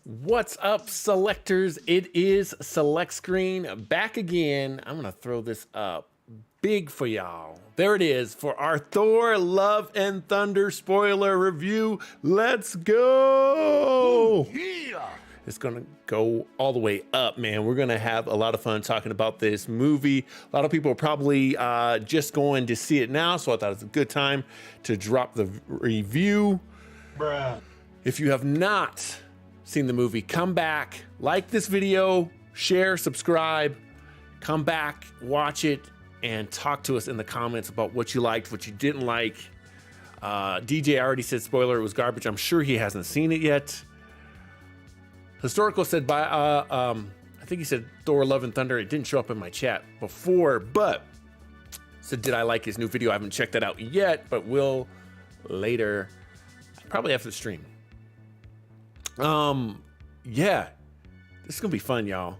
What's up, selectors? It is Select Screen back again. I'm gonna throw this up big for y'all. There it is for our Thor Love and Thunder spoiler review. Let's go! Yeah! It's gonna go all the way up, man. We're gonna have a lot of fun talking about this movie. A lot of people are probably just going to see it now, so I thought it was a good time to drop the review. Bruh. If you have not seen the movie, come back, like this video, share, subscribe, come back, watch it, and talk to us in the comments about what you liked, what you didn't like. DJ already said spoiler, it was garbage. I'm sure he hasn't seen it yet. Historical said I think he said Thor Love and Thunder. It didn't show up in my chat before, but said, did I like his new video? I haven't checked that out yet, but will later, probably after the stream. Yeah, this is gonna be fun, y'all.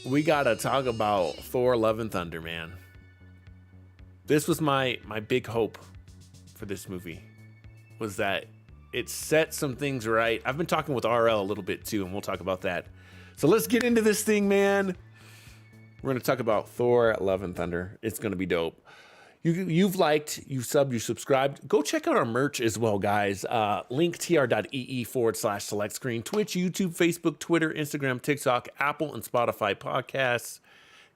We gotta talk about Thor Love and Thunder, man. This was my big hope for this movie, was that it set some things right. I've been talking with RL a little bit too, and we'll talk about that. So let's get into this thing, man. We're gonna talk about Thor Love and Thunder. It's gonna be dope. You've liked, you subbed, you subscribed. Go check out our merch as well, guys. Link tr.ee/select screen, Twitch, YouTube, Facebook, Twitter, Instagram, TikTok, Apple, and Spotify podcasts.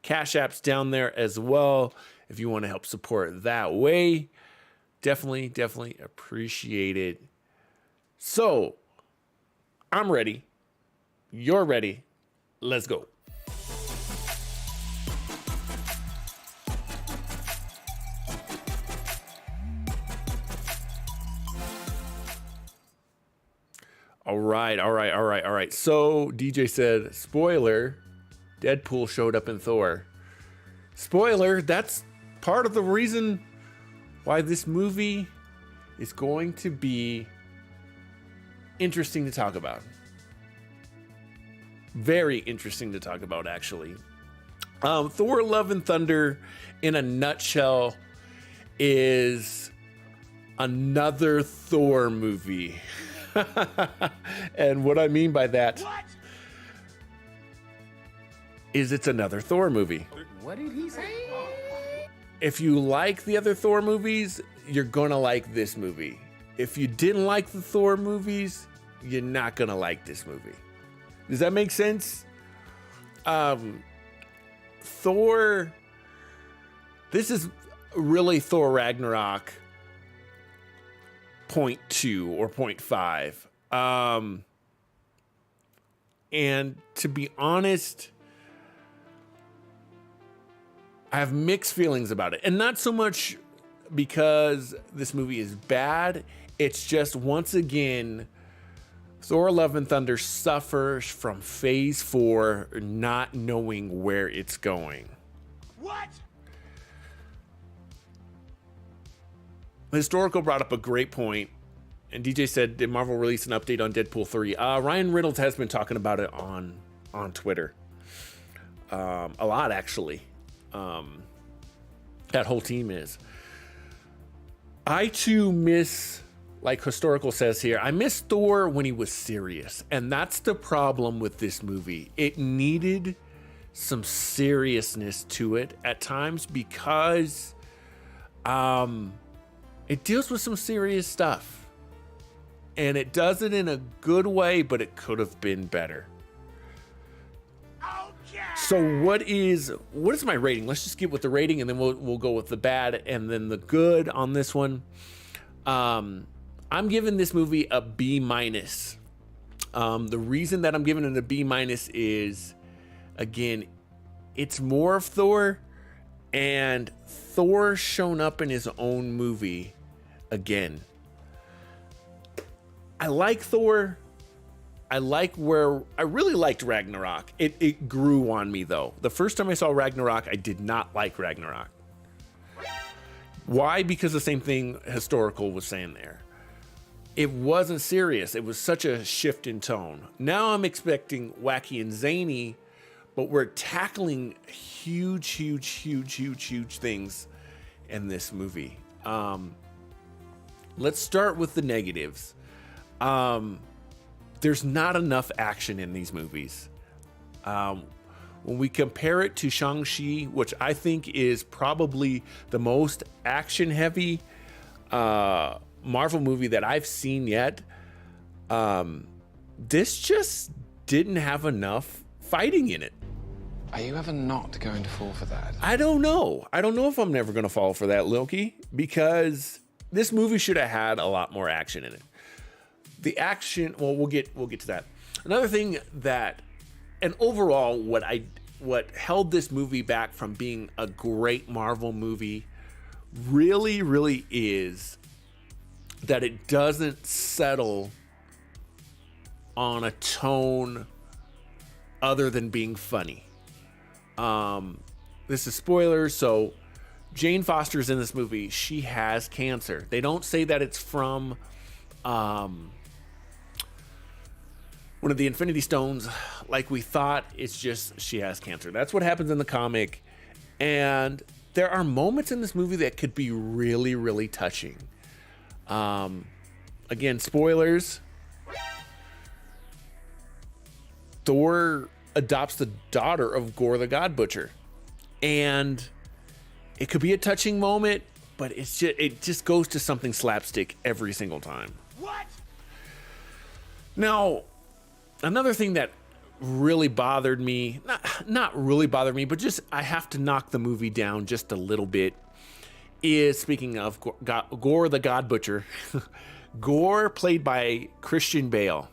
Cash App's down there as well. If you want to help support that way, definitely appreciate it. So, I'm ready. You're ready. Let's go. All right. So DJ said, spoiler, Deadpool showed up in Thor. Spoiler, that's part of the reason why this movie is going to be interesting to talk about. Very interesting to talk about, actually. Thor Love and Thunder, in a nutshell, is another Thor movie. And what I mean by that is it's another Thor movie. What did he say? If you like the other Thor movies, you're gonna like this movie. If you didn't like the Thor movies, you're not gonna like this movie. Does that make sense? Thor, this is really Thor Ragnarok 0.2 or 0.5. And to be honest, I have mixed feelings about it. And not so much because this movie is bad. It's just, once again, Thor Love and Thunder suffers from phase 4 not knowing where it's going. What? Historical brought up a great point, and DJ said, did Marvel release an update on Deadpool 3? Ryan Reynolds has been talking about it on Twitter. A lot, actually. That whole team is. I too miss, like Historical says here, I miss Thor when he was serious. And that's the problem with this movie. It needed some seriousness to it at times because it deals with some serious stuff. And it does it in a good way, but it could have been better. Okay. So what is my rating? Let's just get with the rating, and then we'll go with the bad and then the good on this one. I'm giving this movie a B-. The reason that I'm giving it a B- is, again, it's more of Thor, and Thor shown up in his own movie again. I like Thor. I really liked Ragnarok. It grew on me, though. The first time I saw Ragnarok, I did not like Ragnarok. Why? Because the same thing Historical was saying there. It wasn't serious. It was such a shift in tone. Now I'm expecting wacky and zany, but we're tackling huge things in this movie. let's start with the negatives. There's not enough action in these movies. When we compare it to Shang-Chi, which I think is probably the most action-heavy Marvel movie that I've seen yet, this just didn't have enough fighting in it. Are you ever not going to fall for that? I don't know. I don't know if I'm never going to fall for that, Lowkey, because this movie should have had a lot more action in it. The action, well, we'll get to that. Another thing that, and overall, what held this movie back from being a great Marvel movie really is that it doesn't settle on a tone other than being funny. This is spoilers, so Jane Foster's in this movie. She has cancer. They don't say that it's from one of the Infinity Stones like we thought. It's just she has cancer. That's what happens in the comic. And there are moments in this movie that could be really touching. Again, spoilers. Thor adopts the daughter of Gore the God Butcher. And it could be a touching moment, but it just goes to something slapstick every single time. What? Now, another thing that really bothered me, not really bothered me, but just I have to knock the movie down just a little bit, is, speaking of Gore the God Butcher, Gore played by Christian Bale.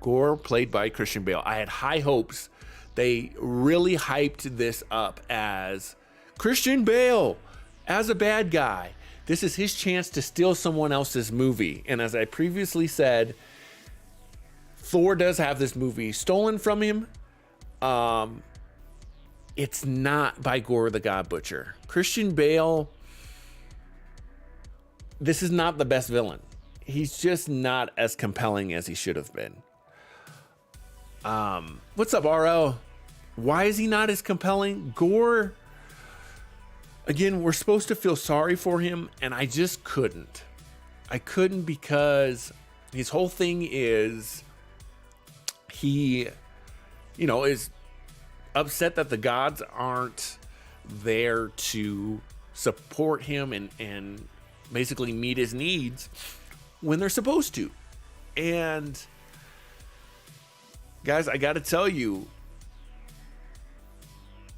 Gore played by Christian Bale. I had high hopes. They really hyped this up as Christian Bale as a bad guy. This is his chance to steal someone else's movie. And as I previously said, Thor does have this movie stolen from him. It's not by Gore the God Butcher. Christian Bale, this is not the best villain. He's just not as compelling as he should have been. What's up, RL? Why is he not as compelling? Gore, again, we're supposed to feel sorry for him, and I just couldn't. I couldn't because his whole thing is he, is upset that the gods aren't there to support him and basically meet his needs when they're supposed to. And guys, I got to tell you,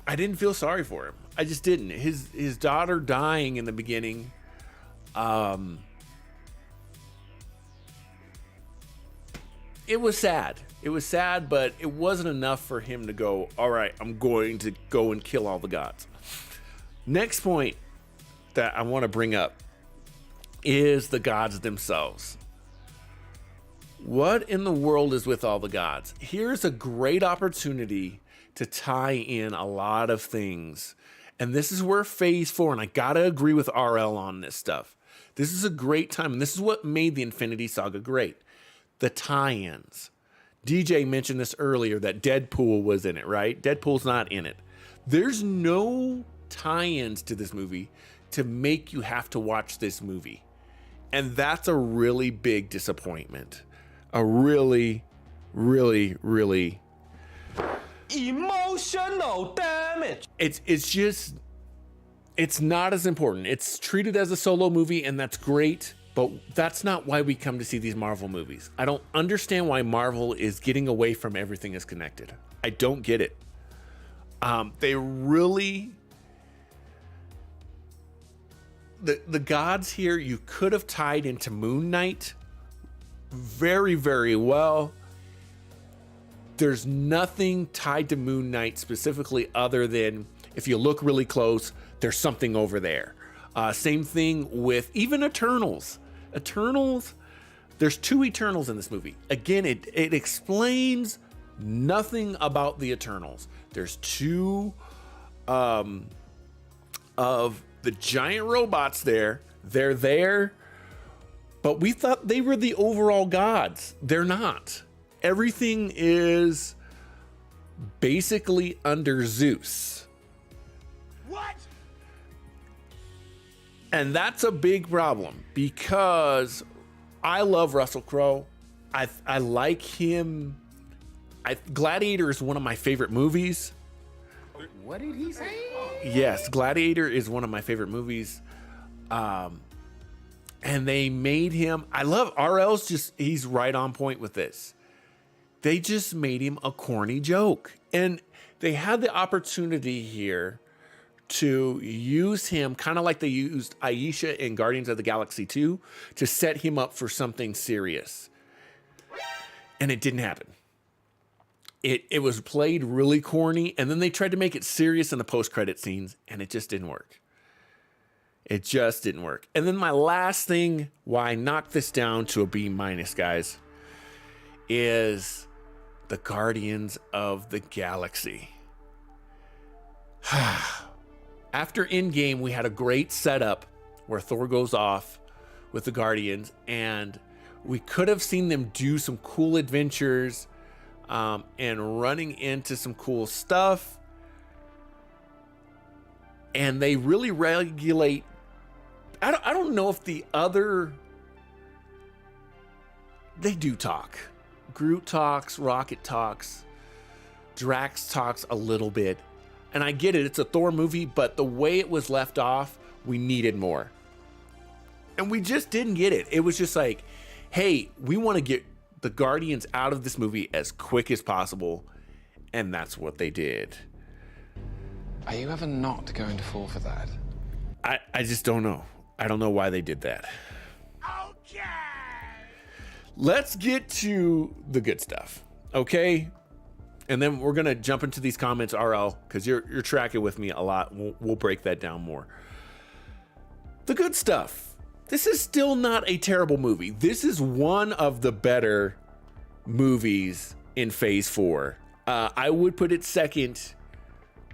I didn't feel sorry for him. I just didn't. His daughter dying in the beginning, it was sad. It was sad, but it wasn't enough for him to go, all right, I'm going to go and kill all the gods. Next point that I want to bring up is the gods themselves. What in the world is with all the gods? Here's a great opportunity to tie in a lot of things. And this is where phase 4, and I gotta agree with RL on this stuff. This is a great time, and this is what made the Infinity Saga great. The tie-ins. DJ mentioned this earlier, that Deadpool was in it, right? Deadpool's not in it. There's no tie-ins to this movie to make you have to watch this movie. And that's a really big disappointment. A really emotional damage. It's not as important. It's treated as a solo movie, and that's great, but that's not why we come to see these Marvel movies. I don't understand why Marvel is getting away from everything is connected. I don't get it. They really, the gods here, you could have tied into Moon Knight very well. There's nothing tied to Moon Knight specifically other than if you look really close, there's something over there. Same thing with even Eternals. There's 2 Eternals in this movie. Again, it explains nothing about the Eternals. There's 2 of the giant robots there. They're there, but we thought they were the overall gods. They're not. Everything is basically under Zeus. What? And that's a big problem because I love Russell Crowe. I like him. Gladiator is one of my favorite movies. What did he say? Yes, Gladiator is one of my favorite movies. And they made him, I love RL's he's right on point with this. They just made him a corny joke. And they had the opportunity here to use him kind of like they used Aisha in Guardians of the Galaxy 2 to set him up for something serious. And it didn't happen. It was played really corny, and then they tried to make it serious in the post-credit scenes, and it just didn't work. It just didn't work. And then my last thing, why I knocked this down to a B-, guys, is the Guardians of the Galaxy. After Endgame, we had a great setup where Thor goes off with the Guardians, and we could have seen them do some cool adventures and running into some cool stuff. And they really regulate. I don't know if the other. They do talk. Groot talks, Rocket talks, Drax talks a little bit. And I get it, it's a Thor movie, but the way it was left off, we needed more. And we just didn't get it. It was just like, hey, we want to get the Guardians out of this movie as quick as possible. And that's what they did. Are you ever not going to fall for that? I just don't know. I don't know why they did that. Okay. Let's get to the good stuff, okay? And then we're gonna jump into these comments, RL, because you're tracking with me a lot. We'll break that down more. The good stuff. This is still not a terrible movie. This is one of the better movies in Phase 4. I would put it second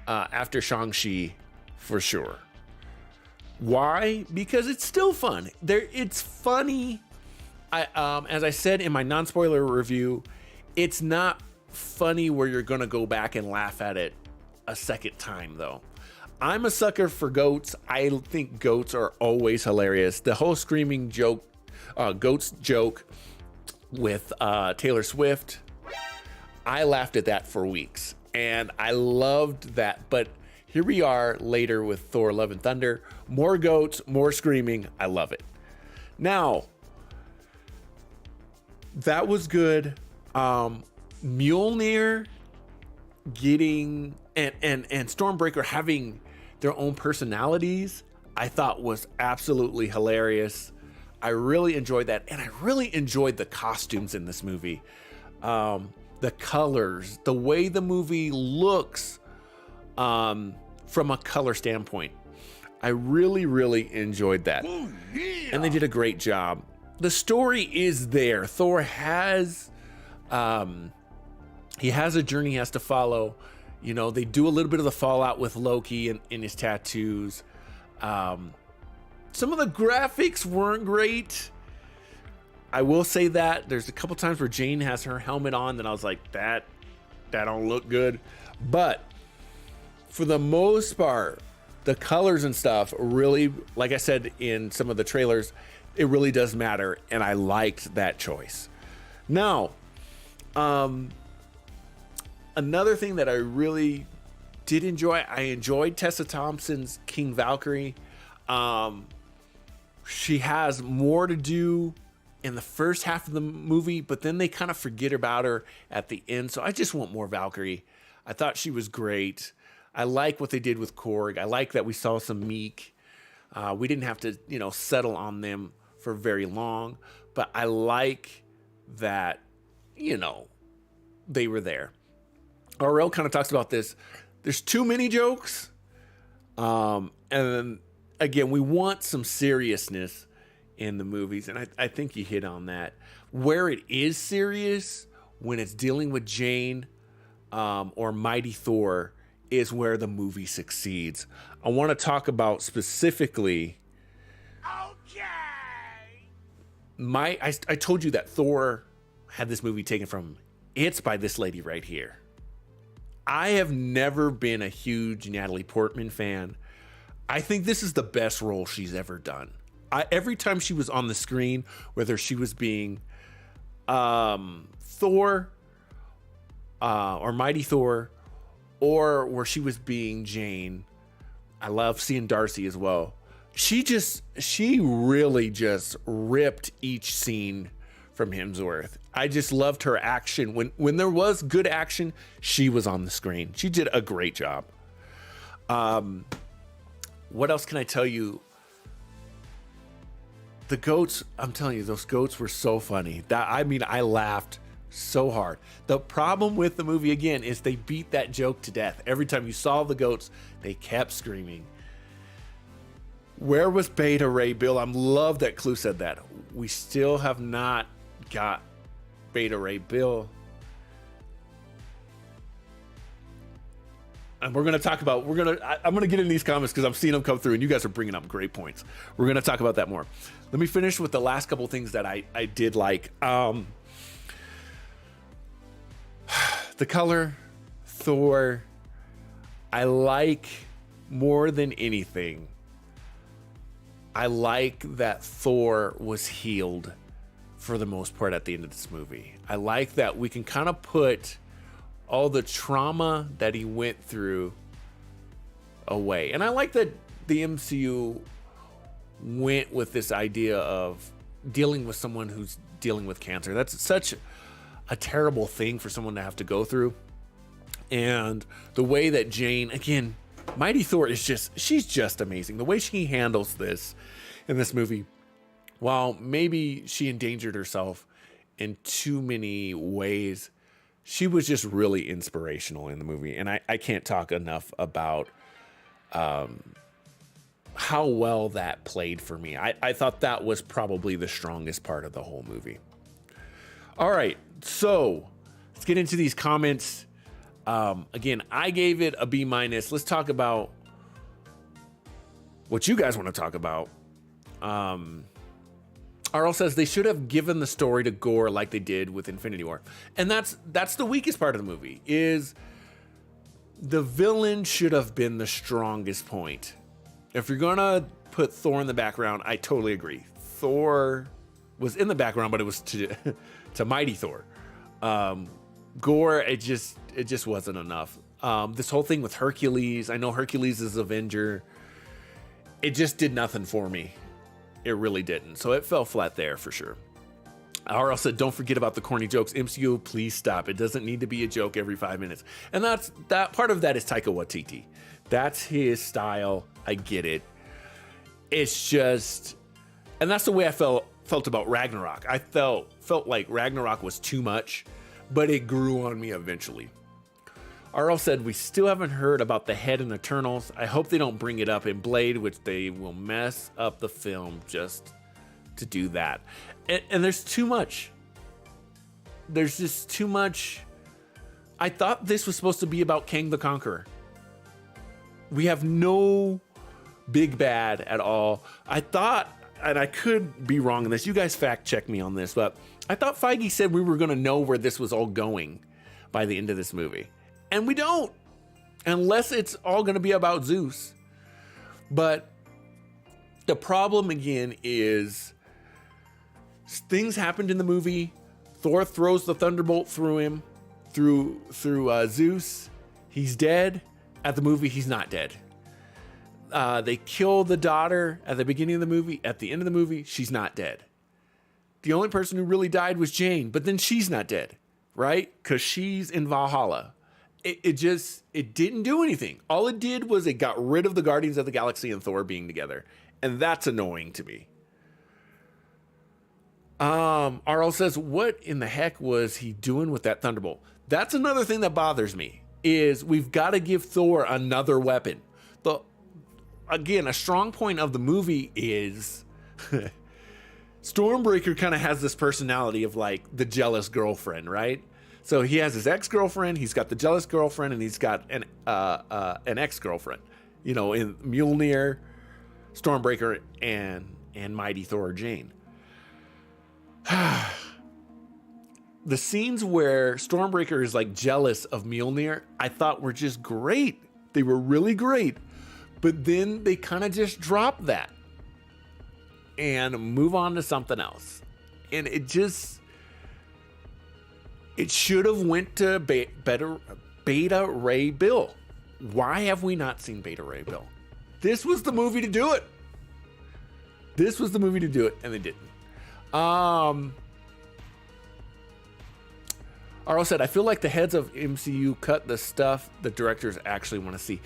after Shang-Chi for sure. Why? Because it's still fun. It's funny. As I said in my non-spoiler review, it's not funny where you're gonna go back and laugh at it a second time though. I'm a sucker for goats. I think goats are always hilarious. The whole screaming joke, goats joke with Taylor Swift, I laughed at that for weeks and I loved that. But here we are later with Thor Love and Thunder, more goats, more screaming. I love it. Now that was good. Mjolnir getting and Stormbreaker having their own personalities, I thought was absolutely hilarious. I really enjoyed that, and I really enjoyed the costumes in this movie. The colors, the way the movie looks from a color standpoint. I really, really enjoyed that. Oh, yeah. And they did a great job. The story is there. Thor has he has a journey he has to follow. You know, they do a little bit of the fallout with Loki in his tattoos. Some of the graphics weren't great. I will say that. There's a couple times where Jane has her helmet on that I was like, that don't look good. But for the most part, the colors and stuff really, like I said in some of the trailers, it really does matter. And I liked that choice. Now, another thing that I really did enjoy, I enjoyed Tessa Thompson's King Valkyrie. She has more to do in the first half of the movie, but then they kind of forget about her at the end. So I just want more Valkyrie. I thought she was great. I like what they did with Korg. I like that we saw some Meek. We didn't have to, settle on them for very long, but I like that, they were there. RL kind of talks about this. There's too many jokes. And then again, we want some seriousness in the movies. And I think you hit on that. Where it is serious, when it's dealing with Jane or Mighty Thor, is where the movie succeeds. I want to talk about specifically. Okay. I told you that Thor had this movie taken from him. It's by this lady right here. I have never been a huge Natalie Portman fan. I think this is the best role she's ever done. Every time she was on the screen, whether she was being Thor or Mighty Thor, or where she was being Jane, I love seeing Darcy as well. She really just ripped each scene from Hemsworth. I just loved her action. When there was good action, she was on the screen. She did a great job. What else can I tell you? The goats, I'm telling you, those goats were so funny. I laughed so hard. The problem with the movie, again, is they beat that joke to death. Every time you saw the goats, they kept screaming. Where was Beta Ray Bill? I love that Clue said that. We still have not got Beta Ray Bill. And we're going to talk about, I'm going to get in these comments because I'm seeing them come through and you guys are bringing up great points. We're going to talk about that more. Let me finish with the last couple things that I did like. The color, Thor, I like more than anything. I like that Thor was healed for the most part at the end of this movie. I like that we can kind of put all the trauma that he went through away. And I like that the MCU went with this idea of dealing with someone who's dealing with cancer. That's such a terrible thing for someone to have to go through. And the way that Jane, again, Mighty Thor she's just amazing. The way she handles this in this movie, while maybe she endangered herself in too many ways, she was just really inspirational in the movie. And I can't talk enough about how well that played for me. I thought that was probably the strongest part of the whole movie. All right, so let's get into these comments. Again, I gave it a B-. Let's talk about what you guys want to talk about. RL says they should have given the story to Gore like they did with Infinity War. And that's the weakest part of the movie, is the villain should have been the strongest point. If you're gonna put Thor in the background, I totally agree. Thor was in the background, but it was to Mighty Thor. Gore, it just wasn't enough. This whole thing with Hercules, I know Hercules is Avenger. It just did nothing for me. It really didn't. So it fell flat there for sure. RL said, don't forget about the corny jokes. MCU, please stop. It doesn't need to be a joke every 5 minutes. And that part of that is Taika Waititi. That's his style. I get it. It's just, and that's the way I felt about Ragnarok. I felt like Ragnarok was too much, but it grew on me eventually. RL said, we still haven't heard about the head in Eternals. I hope they don't bring it up in Blade, which they will mess up the film just to do that. And there's too much. There's just too much. I thought this was supposed to be about Kang the Conqueror. We have no big bad at all. I thought, and I could be wrong in this, you guys fact check me on this, but I thought Feige said we were going to know where this was all going by the end of this movie. And we don't, unless it's all going to be about Zeus. But the problem again is things happened in the movie. Thor throws the thunderbolt through him, through Zeus. He's dead. At the movie, he's not dead. They kill the daughter at the beginning of the movie. At the end of the movie, she's not dead. The only person who really died was Jane, but then she's not dead, right? Because she's in Valhalla. It didn't do anything. All it did was it got rid of the Guardians of the Galaxy and Thor being together. And that's annoying to me. RL says, what in the heck was he doing with that thunderbolt? That's another thing that bothers me, is we've got to give Thor another weapon. Again, a strong point of the movie is Stormbreaker kind of has this personality of like the jealous girlfriend, right? So he has his ex-girlfriend, he's got the jealous girlfriend, and he's got an ex-girlfriend. You know, in Mjolnir, Stormbreaker, and Mighty Thor Jane. The scenes where Stormbreaker is like jealous of Mjolnir, I thought were just great. They were really great. But then they kind of just drop that and move on to something else. And it should have went to Beta Ray Bill. Why have we not seen Beta Ray Bill? This was the movie to do it. And they didn't. Arlo said, I feel like the heads of MCU cut the stuff the directors actually want to see.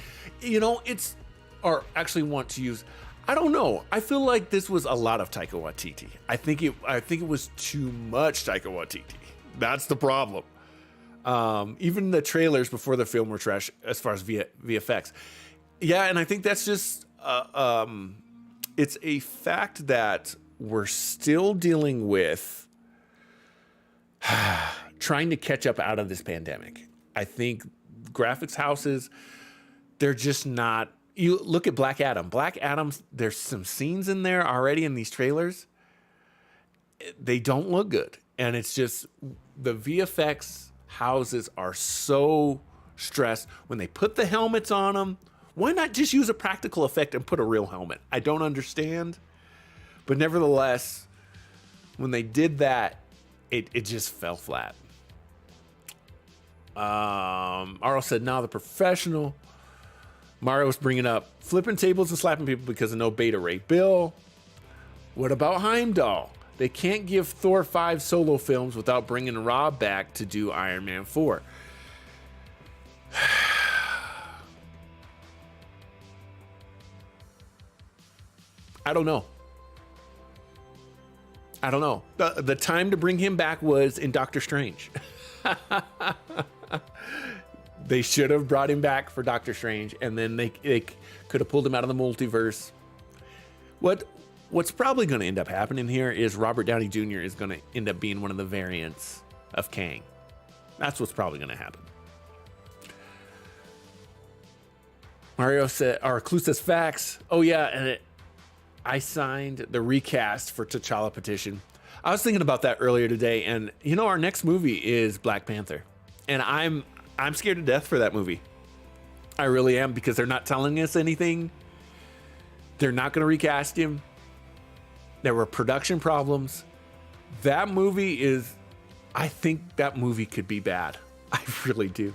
Or actually want to use. I don't know. I feel like this was a lot of Taika Waititi. I think it was too much Taika Waititi. That's the problem. Even the trailers before the film were trash as far as VFX. Yeah, and I think that's just it's a fact that we're still dealing with trying to catch up out of this pandemic. I think graphics houses, they're just not. You look at Black Adam. Black Adam, there's some scenes in there already in these trailers. They don't look good. And it's just the VFX houses are so stressed. When they put the helmets on them, why not just use a practical effect and put a real helmet? I don't understand. But nevertheless, when they did that, it just fell flat. Arlo said, now the professional. Mario's bringing up flipping tables and slapping people because of no Beta Ray Bill. What about Heimdall? They can't give Thor 5 solo films without bringing Rob back to do Iron Man 4. I don't know. The time to bring him back was in Doctor Strange. They should have brought him back for Doctor Strange, and then they could have pulled him out of the multiverse. What's probably going to end up happening here is Robert Downey Jr. is going to end up being one of the variants of Kang. That's what's probably going to happen. Mario said, or Clue says facts. Oh yeah, and I signed the recast for T'Challa petition. I was thinking about that earlier today, and our next movie is Black Panther, and I'm scared to death for that movie. I really am, because they're not telling us anything. They're not going to recast him. There were production problems. That movie I think that movie could be bad. I really do.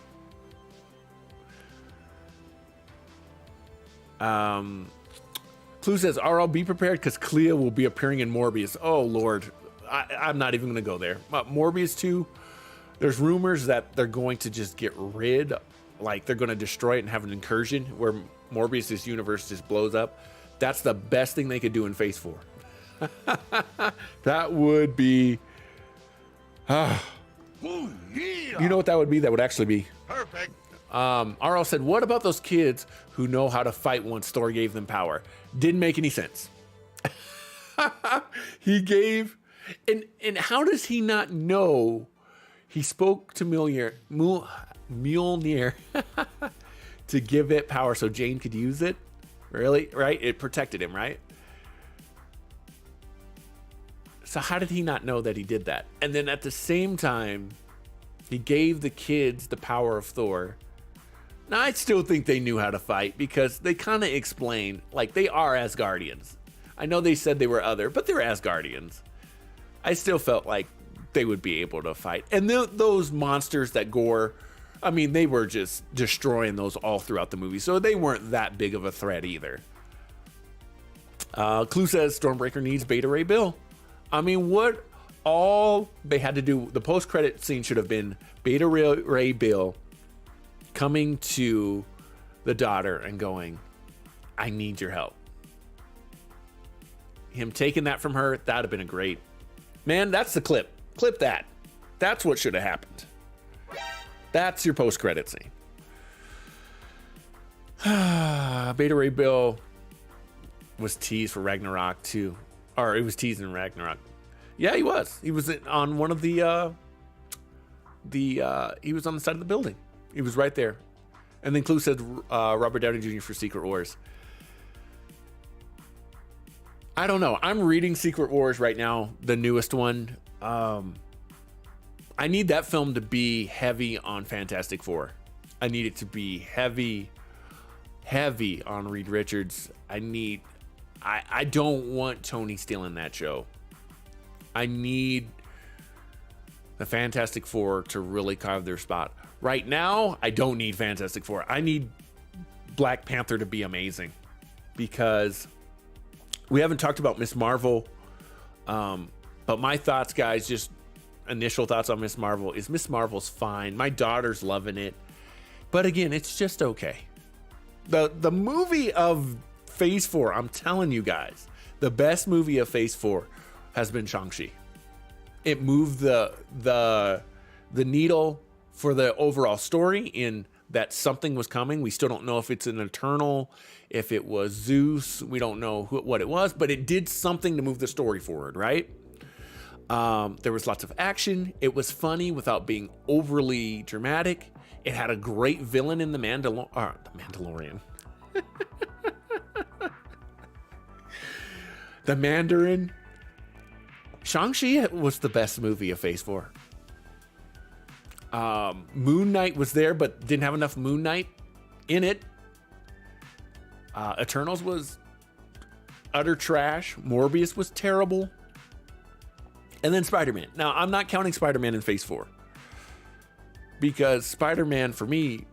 Clue says, RL, be prepared because Clea will be appearing in Morbius. Oh, Lord. I'm not even going to go there. Morbius 2, there's rumors that they're going to just get rid, like they're going to destroy it and have an incursion where Morbius' universe just blows up. That's the best thing they could do in Phase 4. That would be... You know what that would be? That would actually be... Perfect. RL said, what about those kids who know how to fight once Thor gave them power? Didn't make any sense. He gave... And how does he not know? He spoke to Mjolnir to give it power so Jane could use it. Really? Right? It protected him, right? So how did he not know that he did that? And then at the same time, he gave the kids the power of Thor. Now, I still think they knew how to fight because they kind of explained, like, they are Asgardians. I know they said they were other, but they're Asgardians. I still felt like they would be able to fight. And those monsters that Gore, I mean, they were just destroying those all throughout the movie. So they weren't that big of a threat either. Clue says Stormbreaker needs Beta Ray Bill. I mean, what all they had to do, the post-credit scene should have been Beta Ray Bill coming to the daughter and going, I need your help. Him taking that from her, that would have been a great... Man, that's the clip. Clip that. That's what should have happened. That's your post-credit scene. Beta Ray Bill was teased for Ragnarok too. Or it was teased in Ragnarok. Yeah, he was. He was on one of he was on the side of the building. He was right there. And then Clue said Robert Downey Jr. for Secret Wars. I don't know. I'm reading Secret Wars right now, the newest one. I need that film to be heavy on Fantastic Four. I need it to be heavy heavy on Reed Richards. I don't want Tony stealing that show. I need the Fantastic Four to really carve their spot. Right now, I don't need Fantastic Four. I need Black Panther to be amazing, because we haven't talked about Miss Marvel. But my thoughts, guys, just initial thoughts on Miss Marvel is Miss Marvel's fine. My daughter's loving it. But again, it's just okay. The movie of Phase 4, I'm telling you guys, the best movie of Phase 4 has been Shang-Chi. It moved the needle for the overall story in that something was coming. We still don't know if it's an Eternal, if it was Zeus. We don't know what it was, but it did something to move the story forward, right? There was lots of action. It was funny without being overly dramatic. It had a great villain in the Mandalorian. The Mandarin. Shang-Chi was the best movie of Phase 4. Moon Knight was there, but didn't have enough Moon Knight in it. Eternals was utter trash. Morbius was terrible. And then Spider-Man. Now, I'm not counting Spider-Man in Phase 4. Because Spider-Man, for me,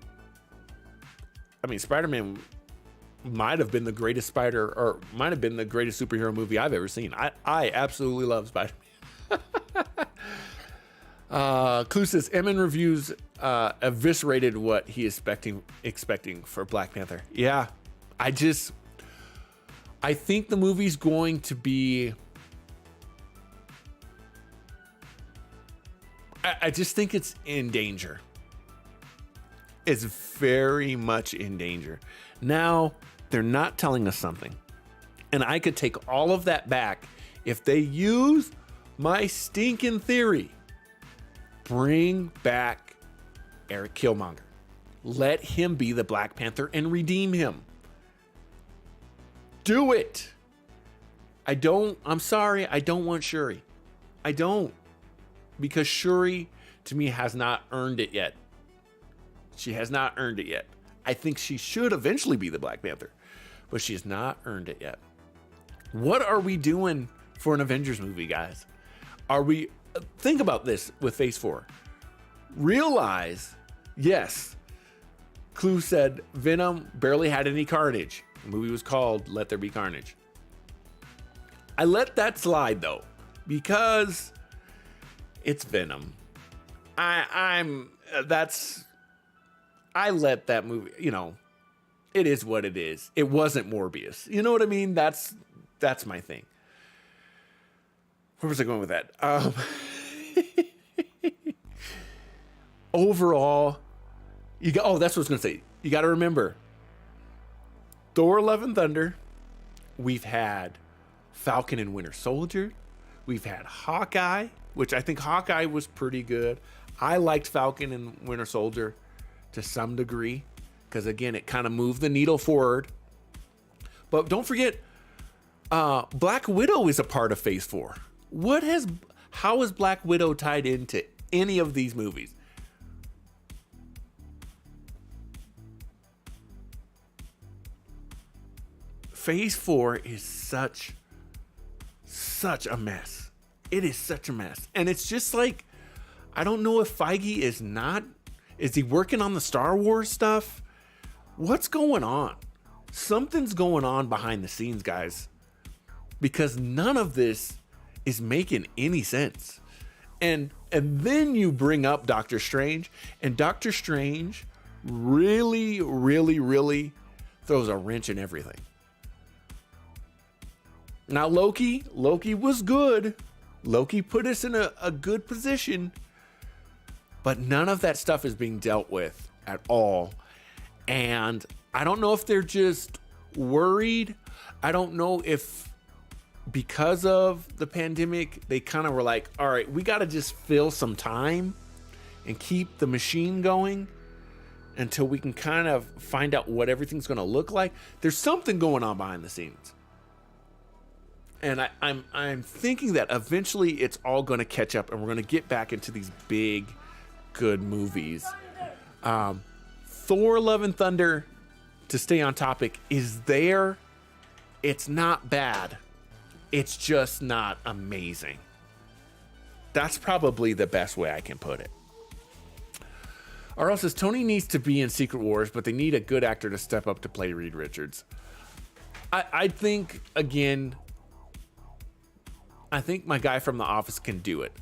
Spider-Man might have been the greatest superhero movie I've ever seen. I absolutely love Spider-Man. Clue says, Emin reviews eviscerated what he is expecting for Black Panther. Yeah, I think the movie's going to be... I just think it's in danger. It's very much in danger. Now, they're not telling us something. And I could take all of that back if they use my stinking theory. Bring back Eric Killmonger. Let him be the Black Panther and redeem him. Do it. I'm sorry, I don't want Shuri. I don't. Because Shuri, to me, has not earned it yet. She has not earned it yet. I think she should eventually be the Black Panther, but she has not earned it yet. What are we doing for an Avengers movie, guys? Think about this with Phase 4. Realize, yes, Clue said Venom barely had any carnage. The movie was called Let There Be Carnage. I let that slide, though, because... it's Venom. I let that movie, it is what it is. It wasn't Morbius. You know what I mean? That's my thing. Where was I going with that? Overall, that's what I was going to say. You got to remember, Thor: Love and Thunder, we've had Falcon and Winter Soldier, we've had Hawkeye, which I think Hawkeye was pretty good. I liked Falcon and Winter Soldier to some degree, because again, it kind of moved the needle forward. But don't forget, Black Widow is a part of Phase 4. How is Black Widow tied into any of these movies? Phase 4 is such a mess. It is such a mess. And it's just like, I don't know if Feige is he working on the Star Wars stuff? What's going on? Something's going on behind the scenes, guys, because none of this is making any sense. And then you bring up Doctor Strange, and Doctor Strange really, really, really throws a wrench in everything. Now, Loki was good. Loki put us in a good position, but none of that stuff is being dealt with at all. And I don't know if they're just worried. I don't know if because of the pandemic, they kind of were like, all right, we got to just fill some time and keep the machine going until we can kind of find out what everything's going to look like. There's something going on behind the scenes. And I'm thinking that eventually it's all going to catch up and we're going to get back into these big, good movies. Thor: Love and Thunder to stay on topic, is there. It's not bad. It's just not amazing. That's probably the best way I can put it. Arl says, Tony needs to be in Secret Wars, but they need a good actor to step up to play Reed Richards. I think, again, I think my guy from The Office can do it.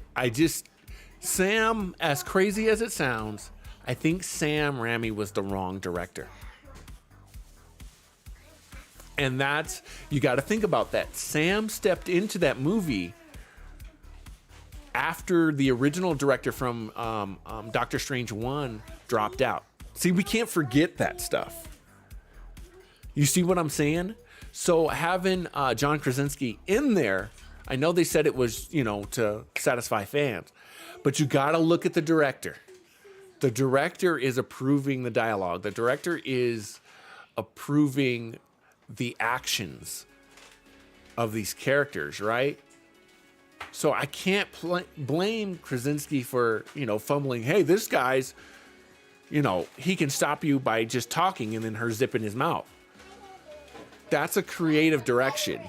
Sam, as crazy as it sounds, I think Sam Raimi was the wrong director. And that's, you got to think about that. Sam stepped into that movie after the original director from Doctor Strange 1 dropped out. See, we can't forget that stuff. You see what I'm saying? So having John Krasinski in there, I know they said it was, to satisfy fans, but you got to look at the director. The director is approving the dialogue. The director is approving the actions of these characters, right? So I can't blame Krasinski for, fumbling. Hey, this guy's, he can stop you by just talking and then her zipping his mouth. That's a creative direction.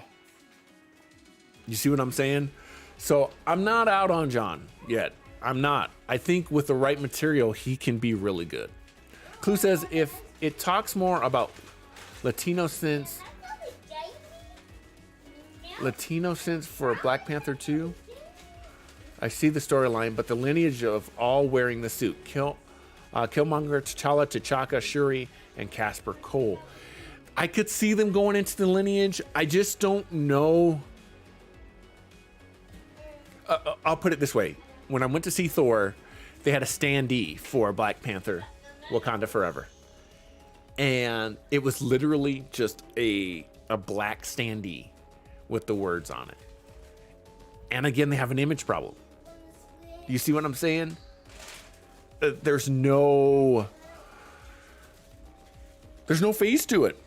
You see what I'm saying? So I'm not out on John yet. I'm not. I think with the right material, he can be really good. Clue says, if it talks more about Latino sense for Black Panther 2, I see the storyline, but the lineage of all wearing the suit, Killmonger, T'Challa, T'Chaka, Shuri, and Casper Cole. I could see them going into the lineage. I just don't know. I'll put it this way. When I went to see Thor, they had a standee for Black Panther, Wakanda Forever. And it was literally just a black standee with the words on it. And again, they have an image problem. You see what I'm saying? There's no face to it.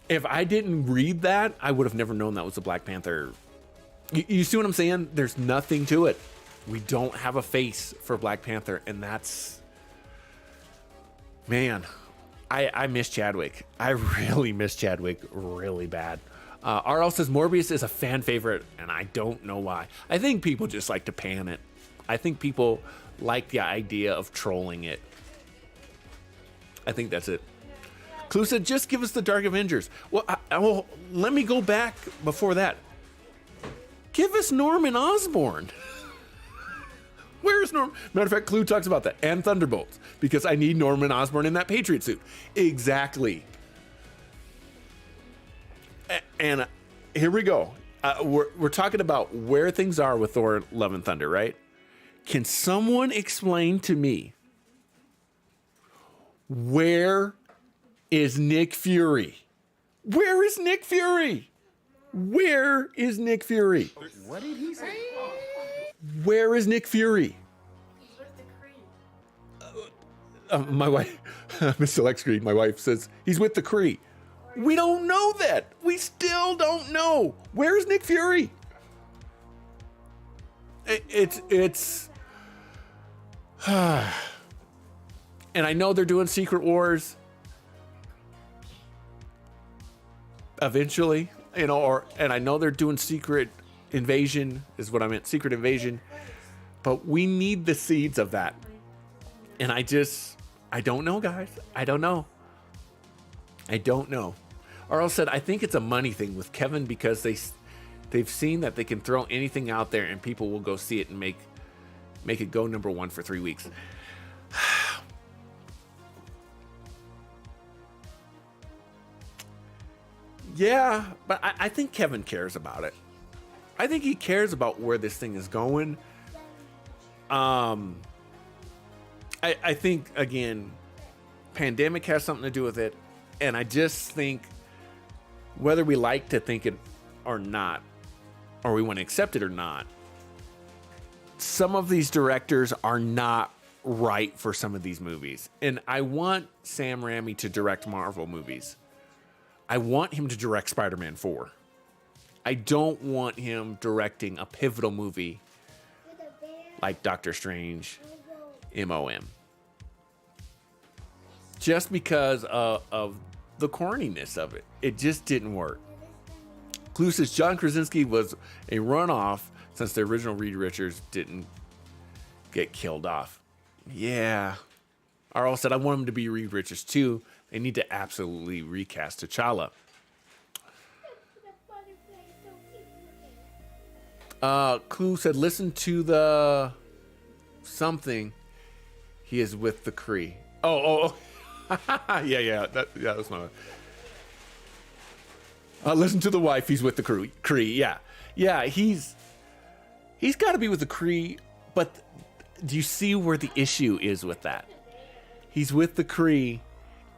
If I didn't read that, I would have never known that was a Black Panther. You see what I'm saying? There's nothing to it. We don't have a face for Black Panther, and that's... Man, I miss Chadwick. I really miss Chadwick really bad. RL says Morbius is a fan favorite, and I don't know why. I think people just like to pan it. I think people like the idea of trolling it. I think that's it. Clue said, just give us the Dark Avengers. Well, let me go back before that. Give us Norman Osborn. Where's Norman? Matter of fact, Clue talks about that. And Thunderbolts. Because I need Norman Osborn in that Patriot suit. Exactly. And here we go. We're talking about where things are with Thor, Love and Thunder, right? Can someone explain to me, where is Nick Fury? Where is Nick Fury? Where is Nick Fury? What did he say? Where is Nick Fury? He's with the Kree. My wife, Miss Select Screen, my wife says he's with the Kree. We don't know that. We still don't know. Where's Nick Fury? It's and I know they're doing Secret Wars eventually, and I know they're doing Secret Invasion is what I meant, Secret Invasion, but we need the seeds of that. And I don't know, guys. I don't know. Arl said, I think it's a money thing with Kevin because they've seen that they can throw anything out there and people will go see it and make it go number one for 3 weeks. Yeah, but I think Kevin cares about it. I think he cares about where this thing is going. I think, again, pandemic has something to do with it. And I just think whether we like to think it or not, or we want to accept it or not, some of these directors are not right for some of these movies. And I want Sam Raimi to direct Marvel movies. I want him to direct Spider-Man 4. I don't want him directing a pivotal movie like Doctor Strange, MOM. Just because of the corniness of it. It just didn't work. Clue says John Krasinski was a runoff since the original Reed Richards didn't get killed off. Yeah. Arl said, I want him to be Reed Richards too. They need to absolutely recast T'Challa. Clue said, listen to the something. He is with the Kree. Oh. yeah. That's my. Listen to the wife. He's with the Kree. Yeah. He's got to be with the Kree. But do you see where the issue is with that? He's with the Kree,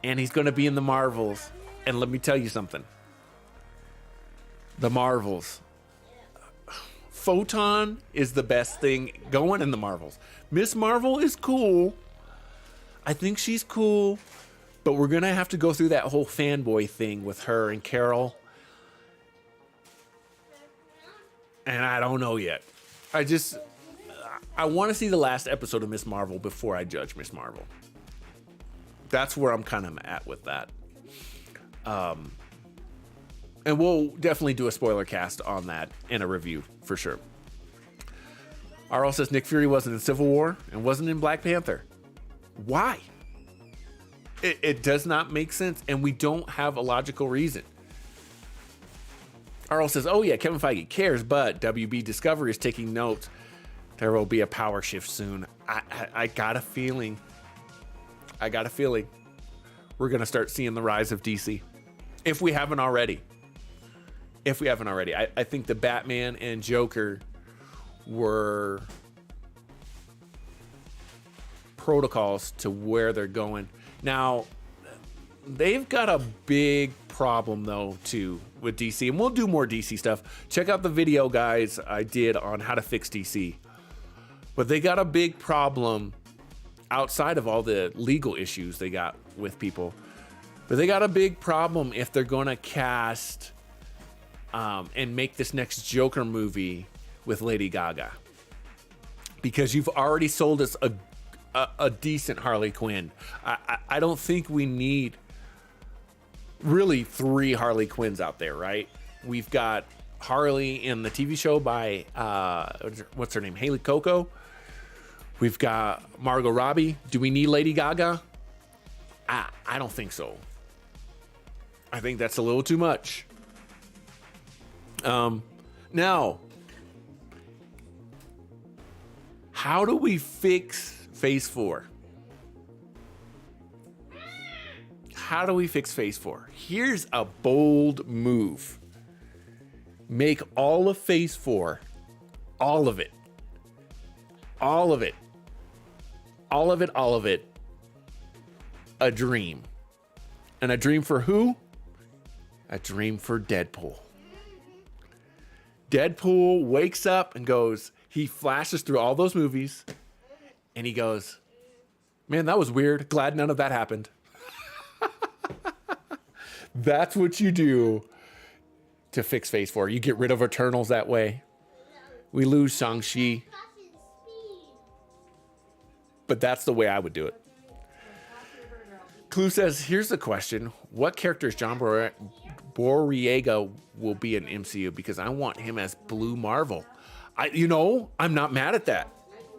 and he's going to be in the Marvels. And let me tell you something. The Marvels. Photon is the best thing going in the Marvels. Miss Marvel is cool. I think she's cool. But we're going to have to go through that whole fanboy thing with her and Carol. And I don't know yet. I want to see the last episode of Miss Marvel before I judge Miss Marvel. That's where I'm kind of at with that. And we'll definitely do a spoiler cast on that in a review for sure. RL says Nick Fury wasn't in Civil War and wasn't in Black Panther. Why? It does not make sense, and we don't have a logical reason. RL says, oh yeah, Kevin Feige cares, but WB Discovery is taking notes. There will be a power shift soon. I got a feeling. We're going to start seeing the rise of DC. If we haven't already. I think the Batman and Joker were protocols to where they're going. Now, they've got a big problem, though, too, with DC. And we'll do more DC stuff. Check out the video, guys, I did on how to fix DC. But they got a big problem outside of all the legal issues they got with people. But they got a big problem if they're going to cast and make this next Joker movie with Lady Gaga. Because you've already sold us a decent Harley Quinn. I don't think we need really 3 Harley Quinns out there, right? We've got Harley in the TV show by, what's her name? Haley Coco. We've got Margot Robbie. Do we need Lady Gaga? I don't think so. I think that's a little too much. Now, how do we fix Phase 4? How do we fix Phase 4? Here's a bold move. Make all of Phase 4, all of it, a dream. And a dream for who? A dream for Deadpool. Deadpool wakes up and goes, he flashes through all those movies and he goes, man, that was weird. Glad none of that happened. That's what you do to fix Phase 4. You get rid of Eternals that way. We lose Shang-Chi. But that's the way I would do it. Clue says, here's the question. What character is John Boyega will be in MCU? Because I want him as Blue Marvel. I'm not mad at that.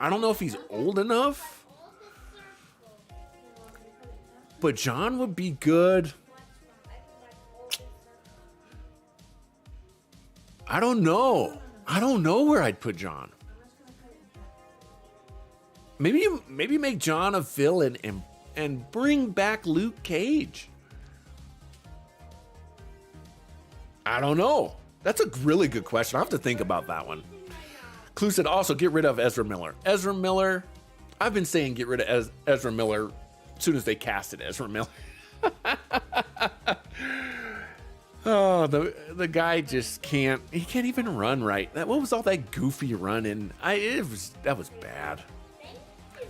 I don't know if he's old enough. But John would be good. I don't know where I'd put John. Maybe make John a villain and bring back Luke Cage. I don't know. That's a really good question. I'll have to think about that one. Clue said also get rid of Ezra Miller. Ezra Miller, I've been saying get rid of Ezra Miller as soon as they casted Ezra Miller. Oh, the guy just can't even run right. What was all that goofy running? That was bad.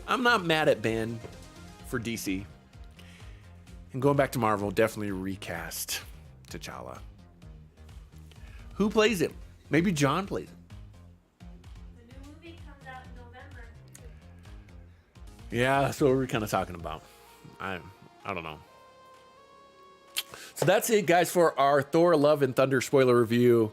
I'm not mad at Ben for DC. And going back to Marvel, definitely recast T'Challa. Who plays him? Maybe John plays him. The new movie comes out in November. Yeah, that's what we're kind of talking about. I don't know. So that's it, guys, for our Thor Love and Thunder spoiler review.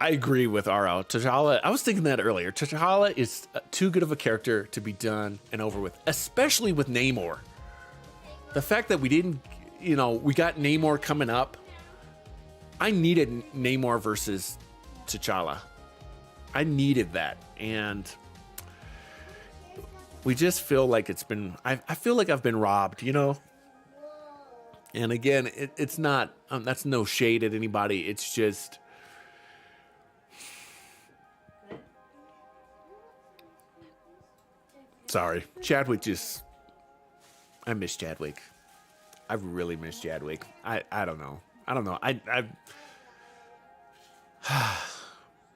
I agree with RL. T'Challa, I was thinking that earlier. T'Challa is too good of a character to be done and over with, especially with Namor. The fact that we didn't, we got Namor coming up. I needed Namor versus T'Challa. I needed that. And we just feel like I feel like I've been robbed, And again, it's not, that's no shade at anybody. It's just, sorry. Chadwick I miss Chadwick. I really miss Chadwick. I don't know.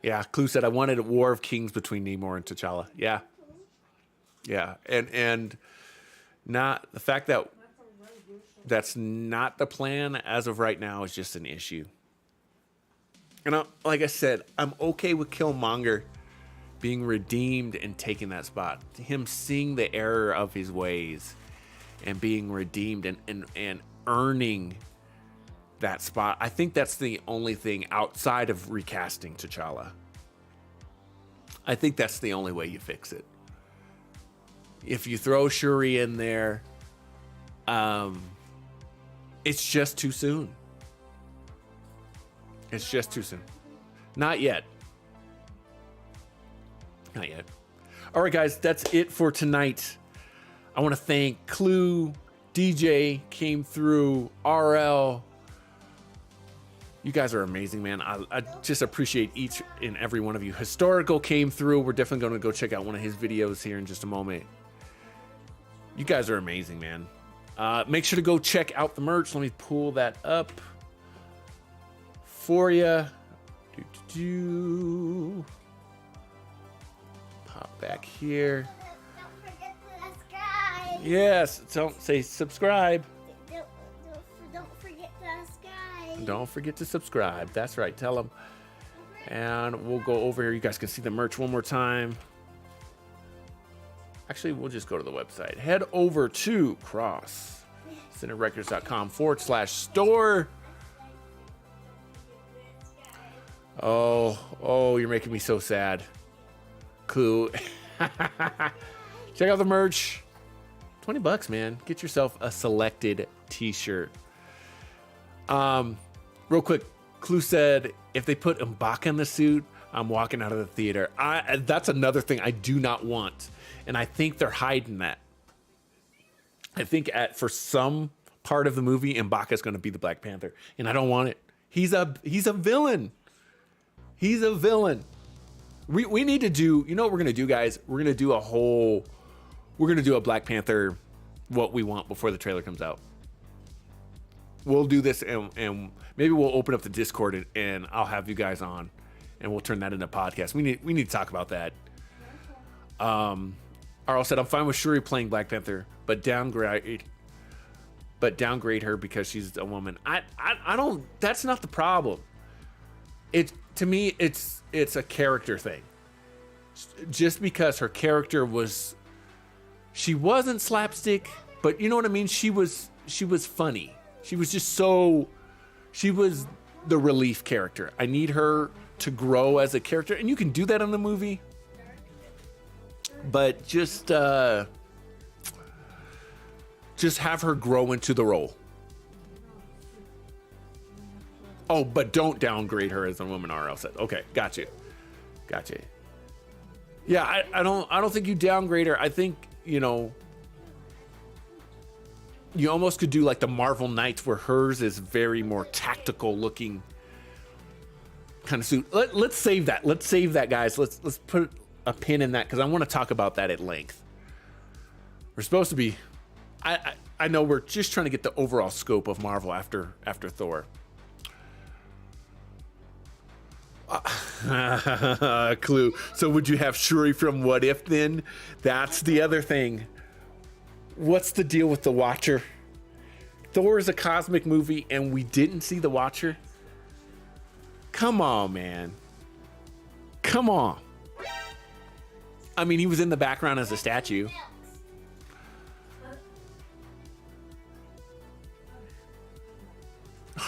Yeah, Clue said I wanted a war of kings between Namor and T'Challa. Yeah. Yeah. And not the fact that that's not the plan as of right now is just an issue. And like I said, I'm okay with Killmonger being redeemed and taking that spot. Him seeing the error of his ways and being redeemed and earning that spot. I think that's the only thing outside of recasting T'Challa. I think that's the only way you fix it. If you throw Shuri in there, it's just too soon. It's just too soon. Not yet. Not yet. All right, guys, that's it for tonight. I want to thank Clue, DJ came through, RL. You guys are amazing, man. I just appreciate each and every one of you. Historical came through. We're definitely going to go check out one of his videos here in just a moment. You guys are amazing, man. Make sure to go check out the merch. Let me pull that up for you. Pop back here. Don't forget to subscribe. Yes, don't say subscribe. Don't forget to subscribe. Don't forget to subscribe. That's right. Tell them. And we'll go over here. You guys can see the merch one more time. Actually, we'll just go to the website. Head over to crosscenterrecords.com/store. Oh, you're making me so sad. Clue. Check out the merch. $20, man. Get yourself a selected t-shirt. Real quick, Clue said, if they put M'Baka in the suit, I'm walking out of the theater. That's another thing I do not want. And I think they're hiding that. I think for some part of the movie, M'Baka is going to be the Black Panther. And I don't want it. He's a villain. He's a villain. We need to do, you know what we're going to do, guys? We're going to do a Black Panther what we want before the trailer comes out. We'll do this and maybe we'll open up the Discord and I'll have you guys on and we'll turn that into a podcast. We need to talk about that. Arl said, I'm fine with Shuri playing Black Panther, but downgrade her because she's a woman. I don't, that's not the problem. To me, it's a character thing. Just because her character she wasn't slapstick, but you know what I mean? She was funny. She was the relief character. I need her to grow as a character, and you can do that in the movie. But just have her grow into the role. Oh, but don't downgrade her as a woman, RL said. Okay, gotcha. Yeah, I don't think you downgrade her. I think, you almost could do like the Marvel Knights where hers is very more tactical looking kind of suit. Let's save that. Let's save that, guys. Let's put a pin in that because I want to talk about that at length. We're supposed to be, I know we're just trying to get the overall scope of Marvel after Thor. Clue. So would you have Shuri from What If then? That's the other thing. What's the deal with the Watcher? Thor is a cosmic movie and we didn't see the Watcher? Come on, man. Come on. I mean, he was in the background as a statue.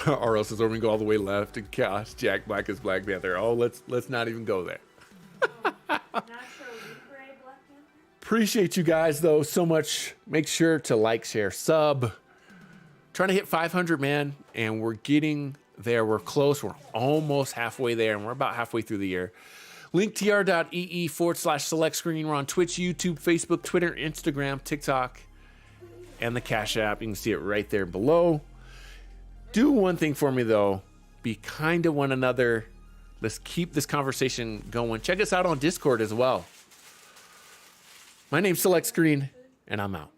or else it's over and go all the way left and cast Jack Black as Black Panther. Oh, let's not even go there. Nacho Libre Black Panther. Appreciate you guys though so much. Make sure to like, share, sub. Trying to hit 500, man, and we're getting there. We're close. We're almost halfway there, and we're about halfway through the year. linktr.ee/select screen. We're on Twitch, YouTube, Facebook, Twitter, Instagram, TikTok, and the Cash App. You can see it right there below. Do one thing for me, though. Be kind to one another. Let's keep this conversation going. Check us out on Discord as well. My name's Select Screen, and I'm out.